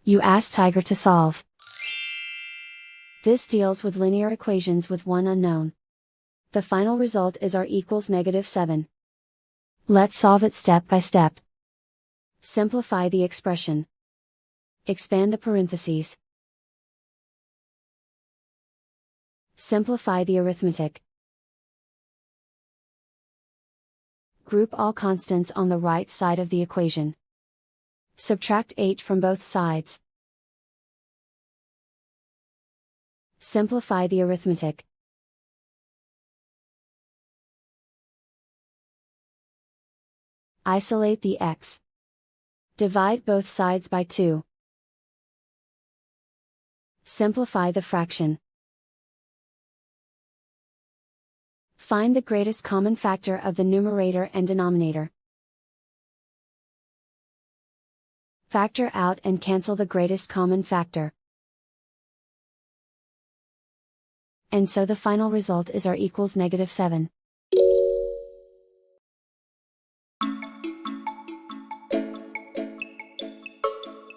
You ask Tiger to solve. This deals with linear equations with one unknown. The final result is r equals -7. Let's solve it step by step. Simplify the expression. Expand the parentheses. Simplify the arithmetic. Group all constants on the right side of the equation. Subtract 8 from both sides. Simplify the arithmetic. Isolate the x. Divide both sides by 2. Simplify the fraction. Find the greatest common factor of the numerator and denominator. Factor out and cancel the greatest common factor. And so the final result is r equals -7.